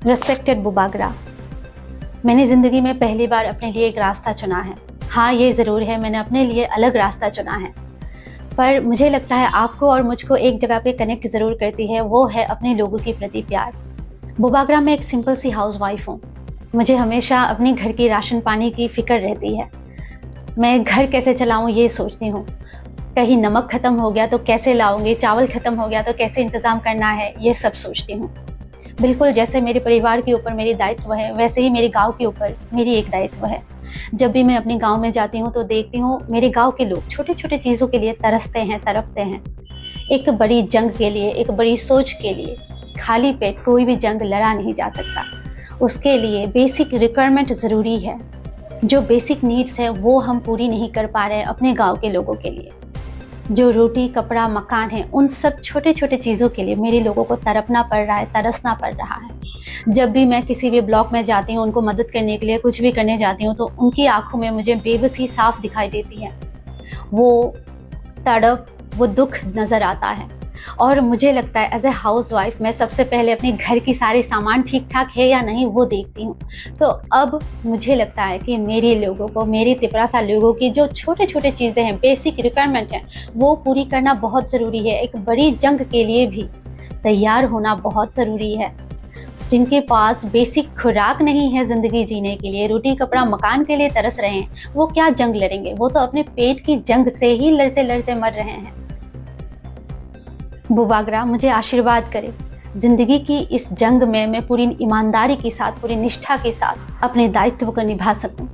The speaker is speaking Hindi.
रिस्पेक्टेड बुबागरा, मैंने ज़िंदगी में पहली बार अपने लिए एक रास्ता चुना है। हाँ, ये ज़रूर है, मैंने अपने लिए अलग रास्ता चुना है, पर मुझे लगता है आपको और मुझको एक जगह पे कनेक्ट ज़रूर करती है, वो है अपने लोगों के प्रति प्यार। बुबागरा में एक सिंपल सी हाउसवाइफ हूँ। मुझे हमेशा अपने घर की राशन पानी की फ़िक्र रहती है। मैं घर कैसे चलाऊँ ये सोचती हूँ। कहीं नमक ख़त्म हो गया तो कैसे लाऊँगी, चावल ख़त्म हो गया तो कैसे इंतज़ाम करना है, ये सब सोचती हूँ। बिल्कुल जैसे मेरे परिवार के ऊपर मेरी दायित्व है, वैसे ही मेरे गाँव के ऊपर मेरी एक दायित्व है। जब भी मैं अपने गाँव में जाती हूँ तो देखती हूँ मेरे गाँव के लोग छोटे-छोटे चीज़ों के लिए तरसते हैं, तड़पते हैं। एक बड़ी जंग के लिए, एक बड़ी सोच के लिए खाली पेट कोई भी जंग लड़ा नहीं जा सकता। उसके लिए बेसिक रिक्वायरमेंट ज़रूरी है। जो बेसिक नीड्स है वो हम पूरी नहीं कर पा रहे हैं अपने गाँव के लोगों के लिए। जो रोटी, कपड़ा, मकान है, उन सब छोटे-छोटे चीज़ों के लिए मेरे लोगों को तड़पना पड़ रहा है, तरसना पड़ रहा है। जब भी मैं किसी भी ब्लॉक में जाती हूँ, उनको मदद करने के लिए कुछ भी करने जाती हूँ, तो उनकी आँखों में मुझे बेबसी साफ दिखाई देती है। वो तड़प, वो दुःख नज़र आता है और मुझे लगता है एज़ ए हाउसवाइफ़ मैं सबसे पहले अपने घर की सारे सामान ठीक-ठाक है या नहीं वो देखती हूँ। तो अब मुझे लगता है कि मेरे लोगों को, मेरे तिपरासा लोगों की जो छोटे-छोटे चीज़ें हैं, बेसिक रिक्वायरमेंट हैं, वो पूरी करना बहुत ज़रूरी है। एक बड़ी जंग के लिए भी तैयार होना बहुत ज़रूरी है। जिनके पास बेसिक खुराक नहीं है ज़िंदगी जीने के लिए, रोटी, कपड़ा, मकान के लिए तरस रहे हैं, वो क्या जंग लड़ेंगे? वो तो अपने पेट की जंग से ही लड़ते-लड़ते मर रहे हैं। बुबागरा मुझे आशीर्वाद करे, ज़िंदगी की इस जंग में मैं पूरी ईमानदारी के साथ, पूरी निष्ठा के साथ अपने दायित्व को निभा सकूं।